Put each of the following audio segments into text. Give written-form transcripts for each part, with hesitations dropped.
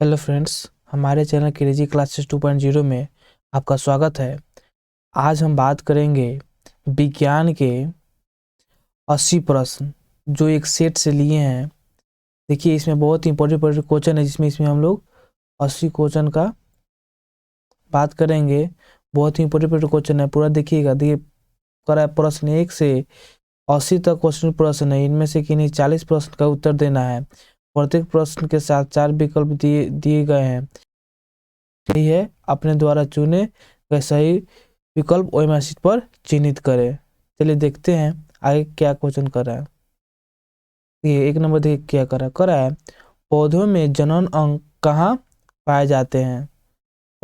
Hello friends, हमारे channel crazy classes 2.0 में आपका स्वागत है। आज हम बात करेंगे विज्ञान के 80 प्रश्न जो एक सेट से लिए हैं। देखिए, इसमें बहुत इंपॉर्टेंट क्वेश्चन है, जिसमें हम लोग 80 क्वेश्चन का बात करेंगे। बहुत ही इंपॉर्टेंट क्वेश्चन है, पूरा देखिएगा। देखिए, करा है प्रश्न 1 से 80 तक क्वेश्चन प्रश्न है। इनमें से किन्हीं 40 प्रश्न का उत्तर देना है। प्रत्येक प्रश्न के साथ 4 विकल्प दिए गए हैं। यही है, अपने द्वारा चुने गए सही विकल्प ओएमआर शीट पर चिन्हित करें। चलिए देखते हैं आगे क्या क्वेश्चन कर रहा है। ये 1 नंबर देखिए क्या करा है। पौधों में जनन अंग कहाँ पाए जाते हैं?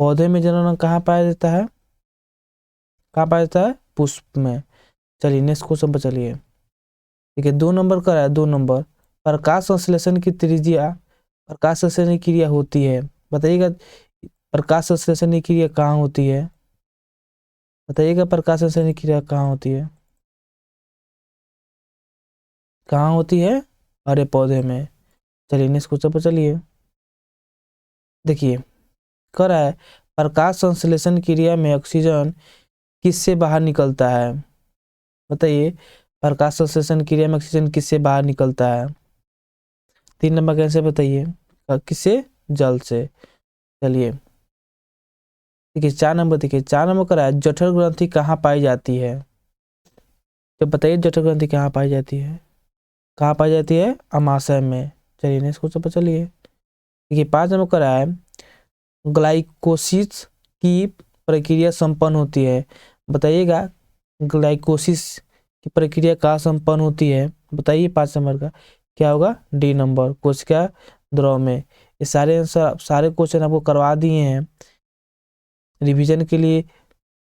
पौधे में जनन अंग कहाँ पाया जाता है? कहाँ पाया जाता है? पुष्प में। चलिए नेक्स्ट क्वेश्चन पर चलिए। ठीक है, 2 नंबर करा है। 2 नंबर, प्रकाश संश्लेषण की त्रिज्या, प्रकाश संश्लेषण की क्रिया होती है। बताइएगा, प्रकाश संश्लेषण की क्रिया कहाँ होती है? बताइएगा, प्रकाश संश्लेषण की क्रिया कहाँ होती है? कहाँ होती है? हरे पौधे में। चलिए नेक्स्ट क्वेश्चन पर चलिए। देखिए, कह रहा है प्रकाश संश्लेषण क्रिया में ऑक्सीजन किससे बाहर निकलता है? बताइए, प्रकाश संश्लेषण क्रिया में ऑक्सीजन किससे बाहर निकलता है? 3 नंबर कैसे बताइए? किससे? जल से। चलिए देखिए 4 नंबर, देखिए 4 नंबर कह रहा है जठर ग्रंथि कहाँ पाई जाती है? तो बताइए, जठर ग्रंथि कहाँ पाई जाती है? कहाँ पाई जाती है? अमाशय में। चलिए नेक्स्ट क्वेश्चन पर चलिए। देखिए 5 नंबर कह रहा है ग्लाइकोसिस की प्रक्रिया संपन्न होती है। बताइएगा, ग्लाइकोसिस की प्रक्रिया कहाँ संपन्न होती है? बताइए 5 नंबर का क्या होगा? डी नंबर, कोशिका द्रव में। ये सारे आंसर, सारे क्वेश्चन आपको करवा दिए हैं, रिवीजन के लिए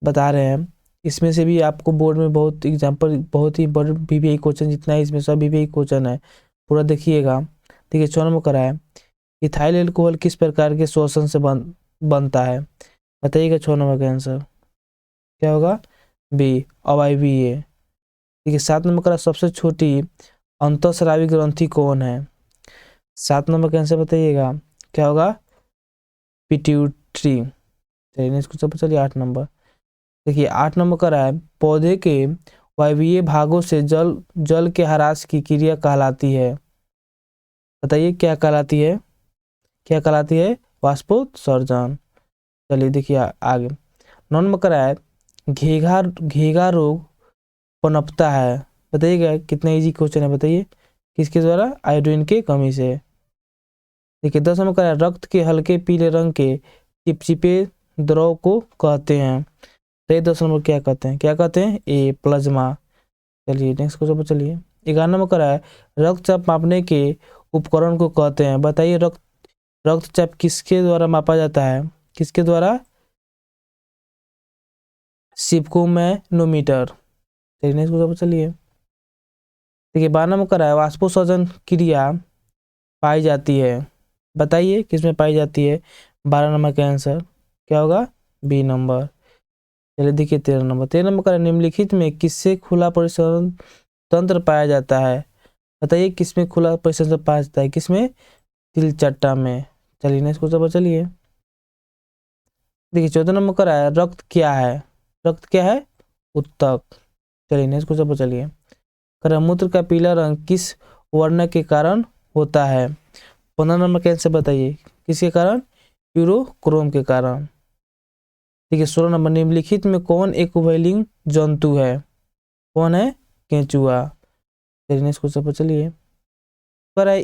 बता रहे हैं। इसमें से भी आपको बोर्ड में बहुत एग्जाम्पल, बहुत ही इंपॉर्टेंट वीवीआई क्वेश्चन जितना है, इसमें सब वीवीआई क्वेश्चन है, पूरा देखिएगा। ठीक है, 6 नंबर करा है इथाइल एल्कोहल किस प्रकार के शोषण से बनता है? बताइएगा 6 नंबर का आंसर क्या होगा? बी, अवायवीय। ठीक है, 7 नंबर का सबसे छोटी अंतःस्रावी ग्रंथि कौन है? 7 नंबर का आंसर बताइएगा क्या होगा? पिट्यूटरी। चलिए नेक्स्ट क्वेश्चन पर चलिए। 8 नंबर, देखिए 8 नंबर का है पौधे के वायवीय भागों से जल जल के ह्रास की क्रिया कहलाती है। बताइए क्या कहलाती है? क्या कहलाती है? वाष्पोत्सर्जन। चलिए देखिए आगे। 9 नंबर का है घेघा घेघा रोग पनपता है। बताइएगा, कितना इजी क्वेश्चन है, बताइए किसके द्वारा? आयोडीन के कमी से। देखिए 10 नंबर का है रक्त के हल्के पीले रंग के चिपचिपे द्रव को कहते हैं। तो 10 नंबर क्या कहते हैं? क्या कहते हैं? ए, प्लाज्मा। चलिए नेक्स्ट क्वेश्चन पर चलिए। 11 नंबर का है रक्तचाप मापने के उपकरण को कहते हैं। बताइए, रक्तचाप किसके द्वारा मापा जाता है? किसके द्वारा? सिपकोमैनोमीटर। चलिए नेक्स्ट क्वेश्चन पर चलिए। देखिए 12 नंबर का है वाष्पोत्सर्जन क्रिया पाई जाती है। बताइए किसमें पाई जाती है? 12 नंबर का आंसर क्या होगा? B number. चलिए देखिए 13 नंबर, 13 नंबर का निम्नलिखित में किससे खुला परिसरण तंत्र पाया जाता है? बताइए किसमें खुला परिसर पाया जाता है? किसमें? तिलचट्टा में। चलिए नेक्स्ट क्वेश्चन पर चलिए। देखिए 14 नंबर का है रक्त क्या है? रक्त क्या है? उत्तक। चलिए नेक्स्ट क्वेश्चन पर चलिए। मूत्र का पीला रंग किस वर्ण के कारण होता है? 15 नंबर का आंसर बताइए किसके कारण? यूरोक्रोम के कारण। ठीक है, 16 नंबर निम्नलिखित में कौन एक उभयलिंग जंतु है? कौन है? केंचुआ। चलिए नेक्स्ट क्वेश्चन पर चलिए।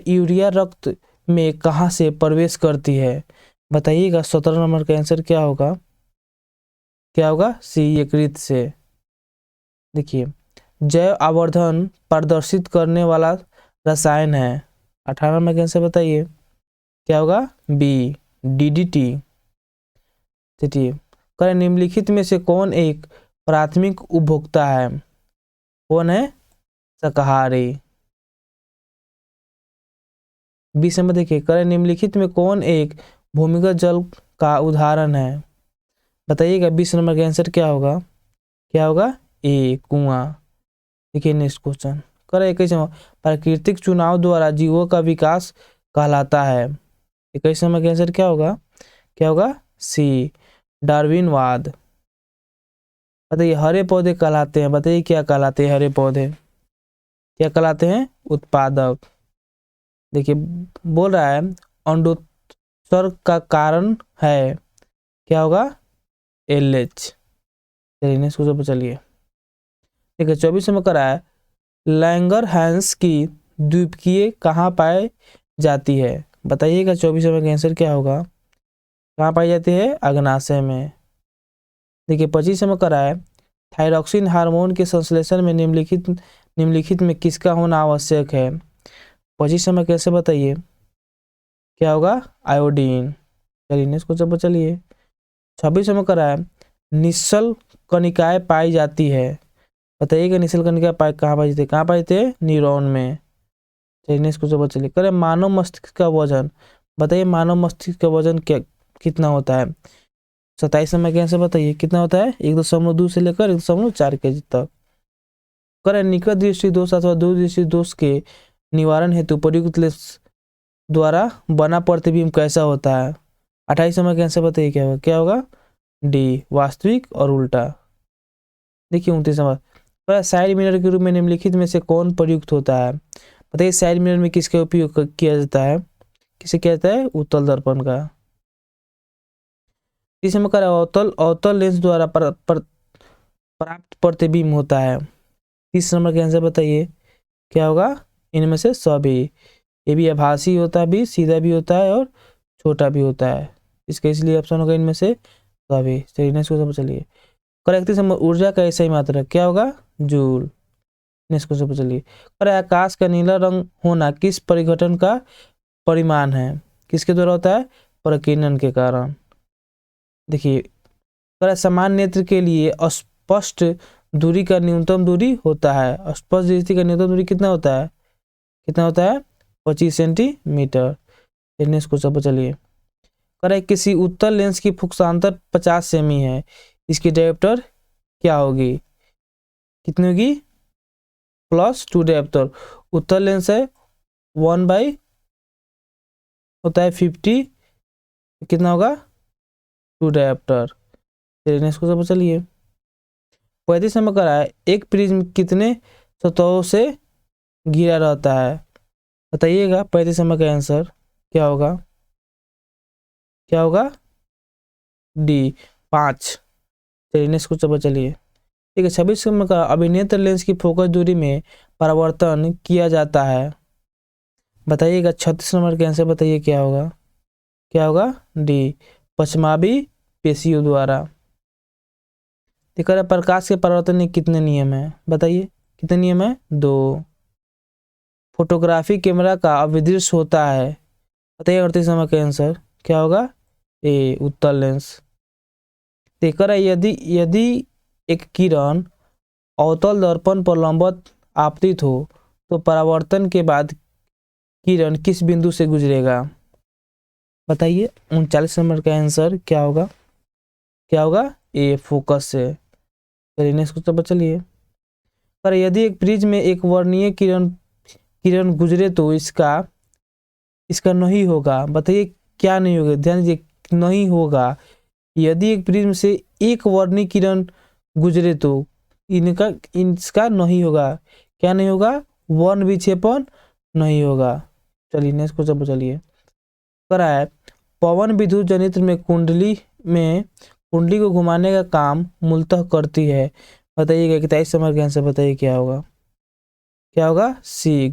यूरिया रक्त में कहां से प्रवेश करती है? बताइएगा 17 नंबर का आंसर क्या होगा? क्या होगा? सी, यकृत से। देखिए, जैव आवर्धन प्रदर्शित करने वाला रसायन है। 18 नंबर का आंसर बताइए क्या होगा? B, DDT. चलिए, निम्नलिखित में से कौन एक प्राथमिक उपभोक्ता है? कौन है? शाकाहारी। 20 नंबर देखिए, निम्नलिखित में कौन एक भूमिगत जल का उदाहरण है? बताइएगा 20 नंबर का आंसर क्या होगा? क्या होगा? ए, कुआं। देखिए नेक्स्ट क्वेश्चन, करे 21 प्राकृतिक चुनाव द्वारा जीवों का विकास कहलाता है। 21 नंबर का आंसर क्या होगा? क्या होगा? सी, डार्विनवाद। बताइए हरे पौधे कहलाते हैं, बताइए क्या कहलाते हैं हरे पौधे? क्या कहलाते हैं? उत्पादक। देखिए बोल रहा है अंडोत्सर्ग का कारण है, क्या होगा? एलएच। चलिए नेक्स्ट क्वेश्चन पर चलिए। देखिए 24 नंबर का है लैंगरहैंस की द्वीपकीय कहाँ पाई जाती है? बताइएगा 24 नंबर का आंसर क्या होगा? कहाँ पाई जाती है? अग्नाशय में। देखिए 25 नंबर का है थायरॉक्सिन हार्मोन के संश्लेषण में निम्नलिखित में किसका होना आवश्यक है? 25 नंबर कैसे बताइए? क्या होगा? आयोडीन। चलिए नेक्स्ट क्वेश्चन पर चलिए। 26 नंबर का है निश्चल कणिकाएं पाई जाती है। बताइएगा निश्चल कणिकाएं कहाँ पाई जाती है? कहाँ पाई जाती है? न्यूरॉन में। चलिए नेक्स्ट क्वेश्चन पर चलिए। करें मानव मस्तिष्क का वजन, बताइए मानव मस्तिष्क का वजन क्या कितना होता है? 27 नंबर के आंसर बताइए कितना होता है? 1.2 से लेकर 1.4 kg तक। करें निकट दृष्टि दोष अथवा दूर दृष्टि दोष के निवारण हेतु प्रयुक्त लेंस द्वारा बना प्रतिबिंब कैसा होता है? 28 नंबर के आंसर बताइए क्या होगा? क्या होगा? डी, वास्तविक और उल्टा। देखिए 29 नंबर साइड मिरर के रूप में निम्नलिखित में से कौन प्रयुक्त होता है? बताइए साइड मिरर में किसका उपयोग किया जाता है? किसे किया जाता है? उत्तल दर्पण का। 30 नंबर का अवतल लेंस द्वारा प्राप्त प्रतिबिंब होता है। 30 नंबर के आंसर बताइए क्या होगा? इनमें से सभी। ये भी आभासी होता है, भी सीधा भी होता है और छोटा भी होता है। इसका इसलिए ऑप्शन होगा इनमें से सभी। चलिए नेक्स्ट क्वेश्चन पर चलिए। करेक्ट नंबर ऊर्जा का ऐसा ही मात्रा क्या होगा? जूल। नेक्स्ट क्वेश्चन पर चलिए। और आकाश का नीला रंग होना किस परिघटन का परिमाण है? किसके द्वारा होता है? प्रकीर्णन के कारण। देखिए समान नेत्र के लिए स्पष्ट दूरी का न्यूनतम दूरी होता है। स्पष्ट दृष्टि का न्यूनतम दूरी कितना होता है? कितना होता है? 25 सेंटीमीटर। नेक्स्ट क्वेश्चन पर चलिए। करे किसी उत्तल लेंस की फोकसांतर 50 सेमी है, इसकी डायोप्टर क्या होगी? कितनी होगी? +2 डायोप्टर। उत्तल लेंस है 1/, होता है 50, कितना होगा? 2 डायोप्टर। चलिए नेक्स्ट क्वेश्चन पर चलिए। 35 नंबर का है एक प्रिज्म कितने सतहों से घिरा रहता है? बताइएगा 35 नंबर का आंसर क्या होगा? क्या होगा? डी, 5। चलिए नेक्स्ट क्वेश्चन पर चलिए। ठीक है 26 नंबर का अभिनेत्र लेंस की फोकस दूरी में परिवर्तन किया जाता है। बताइएगा 36 नंबर का आंसर बताइए क्या होगा? क्या होगा? डी, पश्चिमाभी पेशियों द्वारा। ठीक है प्रकाश के परिवर्तन में कितने नियम है? बताइए कितने नियम है? 2। फोटोग्राफी कैमरा का अभिदृश्य होता है। बताइए 38 नंबर का आंसर क्या होगा? ए, उत्तल लेंस। देखकर यदि यदि एक किरण अवतल दर्पण पर लंबवत आपतित हो तो परावर्तन के बाद किरण किस बिंदु से गुजरेगा? बताइए 39 नंबर का आंसर क्या होगा? क्या होगा? ए, फोकस से। चलिए नेक्स्ट क्वेश्चन पर चलिए। पर यदि एक प्रिज्म में एक वर्णीय किरण किरण गुजरे तो इसका इसका नहीं होगा। बताइए क्या नहीं होगा? ध्यान दीजिए नहीं होगा। यदि एक प्रिज्म से एक वर्णीय किरण गुजरे तो इसका नहीं होगा। क्या नहीं होगा? वर्ण विक्षेपण नहीं होगा। चलिए नेक्स्ट क्वेश्चन पर चलिए। करा है पवन विद्युत जनित्र में कुंडली को घुमाने का काम मूलतः करती है। बताइएगा 23 नंबर का आंसर बताइए क्या होगा? क्या होगा? सी,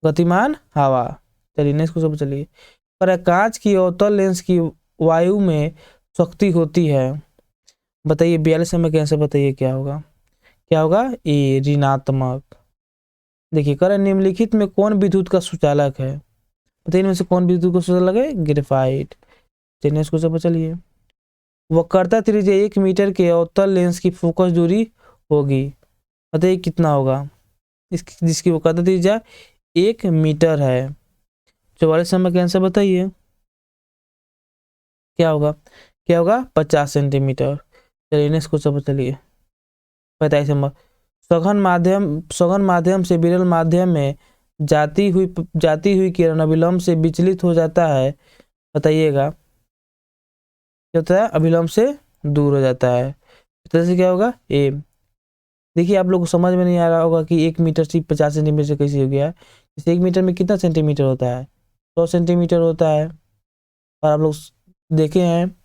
गतिमान हवा। चलिए नेक्स्ट क्वेश्चन पर चलिए। पर कांच की अवतल लेंस की वायु में शक्ति होती है। बताइए 42 नंबर का आंसर बताइए क्या होगा? क्या होगा? ए, ऋणात्मक। देखिए करें निम्नलिखित में कौन विद्युत का सुचालक है? बताइए इनमें से कौन विद्युत का सुचालक है? ग्रेफाइट। चलिए नेक्स्ट क्वेश्चन पर चलिए। वक्रता त्रिज्या 1 मीटर के अवतल लेंस की फोकस दूरी होगी। बताइए कितना होगा? जिसकी वक्रता त्रिज्या 1 मीटर है। 44 नंबर का आंसर बताइए क्या होगा? क्या होगा? 50 सेंटीमीटर। चलिए नेक्स्ट क्वेश्चन पर चलिए। 45 नंबर सघन माध्यम से विरल माध्यम में जाती हुई किरण अविलंब से विचलित हो जाता है, बताइएगा क्या होता है, अविलंब से दूर हो जाता है। इस तरह से क्या होगा ए। देखिए आप लोग को समझ में नहीं आ रहा होगा कि 1 मीटर सिर्फ 50 सेंटीमीटर से कैसे हो गया। जैसे 1 मीटर में कितना सेंटीमीटर होता है, 100 सेंटीमीटर होता है। और आप लोग देखे हैं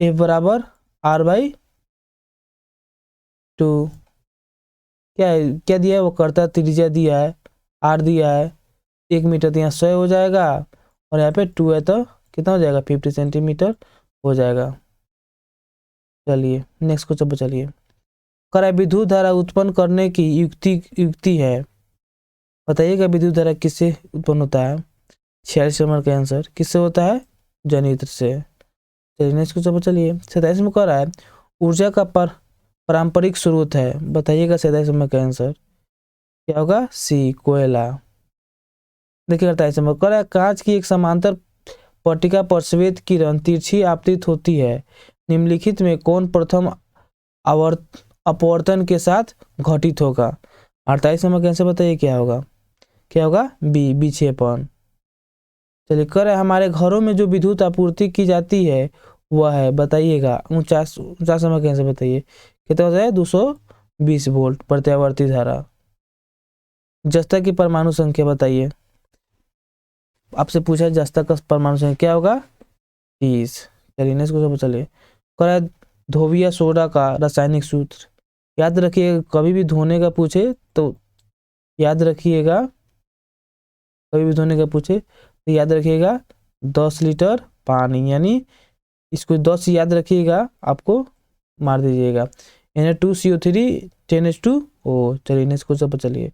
F बराबर r/2। क्या है, क्या दिया है, वो कर्ता त्रिज्या दिया है, r दिया है 1 मीटर, तो यहाँ 100 हो जाएगा और यहाँ पे 2 है तो कितना हो जाएगा 50 सेंटीमीटर हो जाएगा। चलिए नेक्स्ट क्वेश्चन पर चलिए। करा विद्युत धारा उत्पन्न करने की युक्ति है, बताइएगा विद्युत धारा किससे उत्पन्न होता है। 46 नंबर का आंसर किससे होता है, जनित्र से। चलिए नेक्स्ट क्वेश्चन पर चलिए। 27 में कह रहा है ऊर्जा का पारंपरिक स्रोत है, बताइएगा 27 नंबर का आंसर क्या होगा, सी कोयला। देखिए 28 नंबर कह रहा है कांच की एक समांतर पट्टिका पर श्वेत किरण तिरछी आपतित होती है, निम्नलिखित में कौन प्रथम अपवर्तन के साथ घटित होगा। 28 नंबर का आंसर बताइए क्या होगा, क्या होगा बी विक्षेपण। चलिए कह रहे हैं हमारे घरों में जो विद्युत आपूर्ति की जाती है वह है, बताइएगा 49 नंबर का आंसर बताइए कितना होता है, 220 वोल्ट प्रत्यावर्ती धारा। जस्ता की परमाणु संख्या बताइए, आपसे पूछा जस्ता का परमाणु संख्या क्या होगा 30। चलिए नेक्स्ट क्वेश्चन चलिए। कह रहा है धोबिया सोडा का रासायनिक सूत्र, याद रखिएगा कभी भी धोने का पूछे तो याद रखिएगा, कभी भी धोने का पूछे तो याद रखिएगा 10 लीटर पानी, यानी इसको 10 याद रखिएगा, आपको मार दीजिएगा। Na2CO3 10H2O। चलिए नेक्स्ट क्वेश्चन पर चलिए।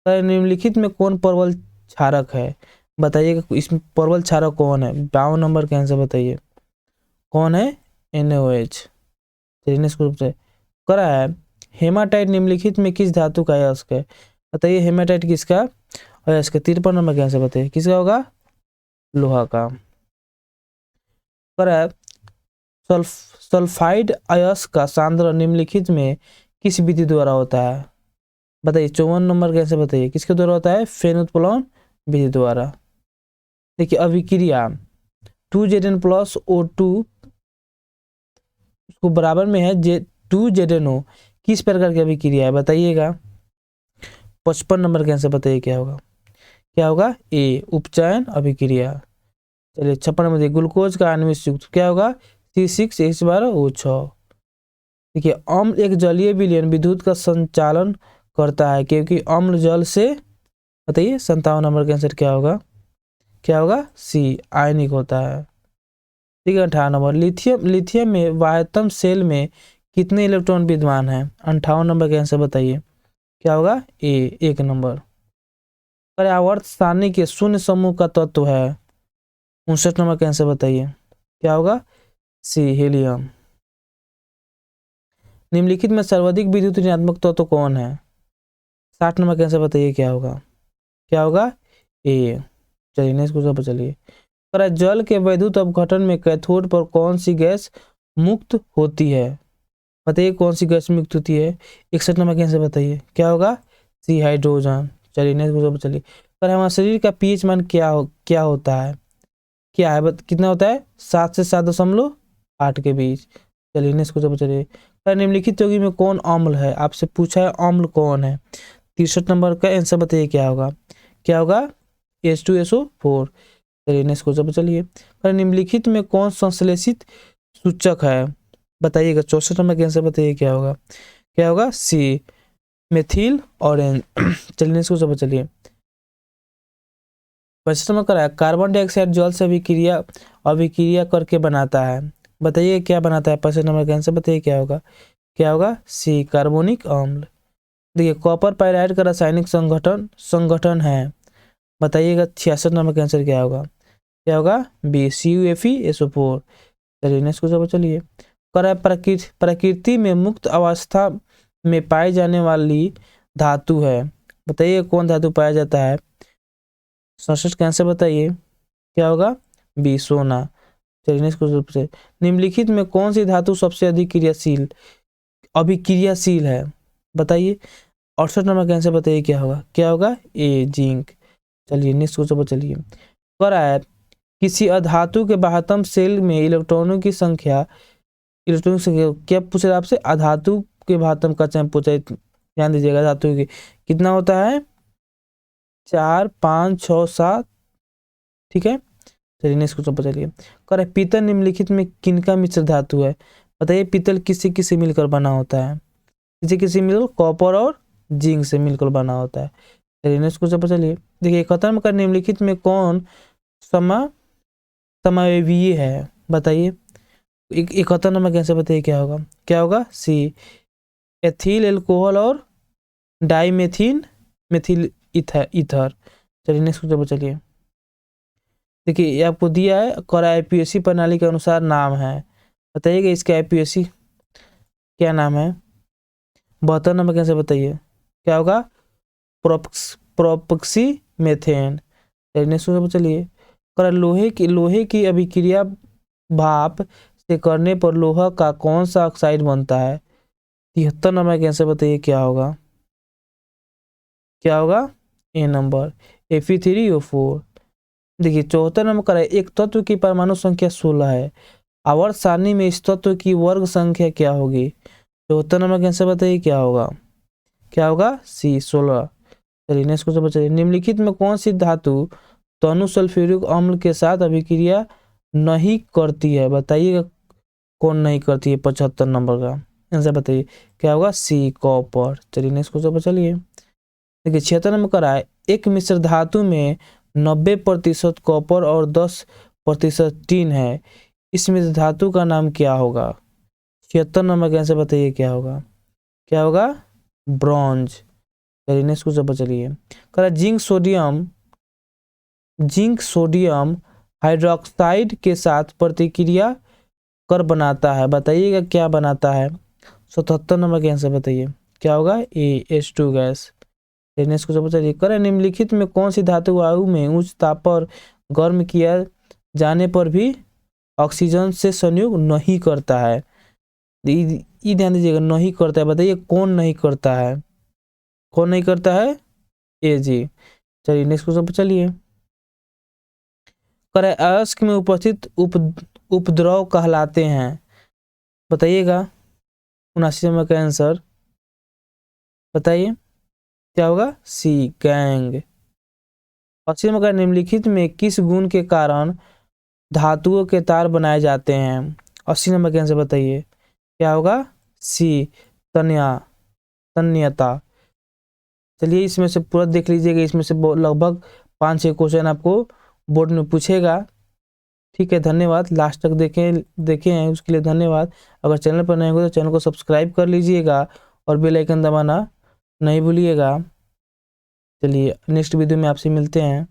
निम्नलिखित में कौन परवल क्षारक है, बताइएगा इसमें परवल क्षारक कौन है। 52 नंबर का आंसर बताइए कौन है, NaOH। चलिए नेक्स्ट क्वेश्चन से करा है हेमाटाइट निम्नलिखित में किस धातु का अयस्क है, बताइए हेमाटाइट किसका अयस्क है। 53 नंबर का आंसर बताइए किसका होगा, लोहा का। करा है सल्फाइड अयस्क का सांद्रण निम्नलिखित में किस विधि द्वारा होता है, बताइए 54 नंबर कैसे बताइए किसके द्वारा होता है, फेनोत्प्लावन विधि द्वारा। देखिए अभिक्रिया 2Zn+O2 उसको बराबर में है 2ZnO किस प्रकार की अभिक्रिया है, बताइएगा 55 नंबर के आंसर बताइए क्या होगा, क्या होगा ए उपचयन अभिक्रिया। चलिए 56 नंबर ग्लूकोज का आण्विक युग्म क्या होगा C6H12O6। देखिए अम्ल एक जलीय विलयन विद्युत का संचालन करता है क्योंकि अम्ल जल से, बताइए 57 नंबर का आंसर क्या होगा, क्या होगा सी आयनिक होता है। ठीक है 58 नंबर लिथियम में वाह्यतम सेल में कितने इलेक्ट्रॉन विद्यमान हैं, 58 नंबर का आंसर बताइए क्या होगा ए 1 नंबर। पर्यावर्त सारणी के शून्य समूह का तत्व है, 59 नंबर का आंसर बताइए क्या होगा सी हीलियम। निम्नलिखित में सर्वाधिक विद्युत ऋणात्मक तत्व कौन है, 60 नंबर का आंसर बताइए क्या होगा, क्या होगा ए। चलिए नेक्स्ट क्वेश्चन पर चलिए। जल के वैद्युत अपघटन में कैथोड पर कौन सी गैस मुक्त होती है, बताइए कौन सी गैस मुक्त होती है। 61 नंबर का आंसर बताइए क्या होगा सी हाइड्रोजन। चलिए नेक्स्ट क्वेश्चन पर चलिए। हमारे शरीर का पीएच मान क्या होता है, क्या है कितना होता है 7 से 7.8 के बीच। चलिए नेक्स्ट क्वेश्चन पर चलिए। निम्नलिखित यौगिक में कौन अम्ल है, आपसे पूछा है अम्ल कौन है। 63 नंबर का आंसर बताइए क्या होगा, क्या होगा H2SO4। चलिए नेक्स्ट क्वेश्चन पर चलिए। निम्नलिखित में कौन संश्लेषित सूचक है, बताइएगा 64 नंबर का आंसर बताइए क्या होगा, क्या होगा सी मेथिल ऑरेंज। चलिए नेक्स्ट क्वेश्चन पर चलिए। 65 नंबर का कार्बन डाइऑक्साइड जल से अभिक्रिया करके बनाता है, बताइए क्या बनाता है। 65 नंबर का आंसर बताइए क्या होगा, क्या होगा सी कार्बोनिक अम्ल। देखिए कॉपर पाइराइड का रासायनिक संगठन है, बताइएगा 66 नंबर का आंसर क्या होगा, क्या होगा बी CuFeSO4। चलिए नेक्स्ट क्वेश्चन पर चलिए। प्रकृति में मुक्त अवस्था में पाई जाने वाली धातु है, बताइए कौन धातु पाया जाता है। 67 का आंसर बताइए क्या होगा बी सोना। चलिए नेक्स्ट क्वेश्चन से। निम्नलिखित में कौन सी धातु सबसे अधिक अभिक्रियाशील है, बताइए। 68 नंबर का आंसर बताइए क्या होगा, क्या होगा ए जिंक। चलिए नेक्स्ट क्वेश्चन पर चलिए। कह रहा है किसी अधातु के बाह्यतम शेल में इलेक्ट्रॉनों की संख्या क्या पूछ रहा है आपसे? अधातु के बाह्यतम कक्षा में पूछा है, ध्यान दीजिएगा। धातु के कितना होता है? 4 5 6 7, ठीक है। चलिए नेक्स्ट क्वेश्चन पर चलिए। कह रहा है पीतल निम्नलिखित में किनका मिश्र धातु है? बताइए पीतल किसी किसी मिलकर बना होता है? किसी किसी मिलकर कॉपर और जिंक से मिलकर बना होता है। चलिए नेक्स्ट क्वेश्चन पर चलिए। देखिए खत्म कर निम्नलिखित में कौन समावयवी है? बताइए एक खत्म में कैसे बताइए क्या होगा? क्या होगा? सी एथिल एल्कोहल और मेथिल ईथर। चलिए नेक्स्ट क्वेश्चन पर चलिए। देखिए ये आपको दिया है, कर आईपीएसी प्रणाली के अनुसार नाम है। बताइएगा इसका आईपीएसी क्या नाम है? 72 नंबर कैसे बताइए क्या होगा? प्रोपक्सी मेथेन। नेक्स्ट क्वेश्चन पर चलिए। कर लोहे की अभिक्रिया भाप से करने पर लोहा का कौन सा ऑक्साइड बनता है? 73 नंबर कैसे बताइए क्या होगा? क्या होगा? ए नंबर Fe3O4। देखिए 74 नंबर का एक तत्व की परमाणु संख्या 16 है, आवर्त सारणी में इस तत्व की वर्ग संख्या क्या होगी? 74 नंबर कैसे बताइए क्या होगा? क्या होगा? सी 16। चलिए नेक्स्ट क्वेश्चन चलिए। निम्नलिखित में कौन सी धातु तनु सल्फ्यूरिक अम्ल के साथ अभिक्रिया नहीं करती है? बताइएगा कौन नहीं करती है? 75 नंबर का आंसर बताइए क्या होगा? C copper. चलिए नेक्स्ट क्वेश्चन चलिए। देखिए 76 नंबर का है एक मिश्र धातु में 90% कॉपर और 10% टीन है, इस मिश्र धातु का नाम क्या होगा? 76 नंबर कैसे बताइए क्या होगा? क्या होगा? ब्रॉन्ज। चलिए नेक्स्ट क्वेश्चन पर चलिए। कह जिंक सोडियम हाइड्रोक्साइड के साथ प्रतिक्रिया कर बनाता है। बताइएगा क्या बनाता है? 77 नंबर के आंसर बताइए क्या होगा? H2 gas. नेक्स्ट क्वेश्चन चलिए। करें निम्नलिखित में कौन सी धातु वायु में उच्च ताप पर गर्म किया जाने पर भी ऑक्सीजन से संयोग नहीं करता है? ये ध्यान दीजिएगा, नहीं करता है। बताइए कौन नहीं करता है? कौन नहीं करता है? ए जी। चलिए नेक्स्ट क्वेश्चन पर चलिए। करें अयस्क में उपस्थित उपद्रव कहलाते हैं। बताइएगा 79 नंबर का आंसर बताइए क्या होगा? सी गैंग। 80 नंबर का निम्नलिखित में किस गुण के कारण धातुओं के तार बनाए जाते हैं? 80 नंबर के आंसर बताइए क्या होगा? सी तन्यता। चलिए इसमें से पूरा देख लीजिएगा, इसमें से लगभग 5-6 क्वेश्चन आपको बोर्ड में पूछेगा। ठीक है, धन्यवाद। लास्ट तक देखे हैं उसके लिए धन्यवाद। अगर चैनल पर नए हो तो चैनल को सब्सक्राइब कर लीजिएगा और बेल आइकन दबाना नहीं भूलिएगा। चलिए नेक्स्ट वीडियो में आपसे मिलते हैं।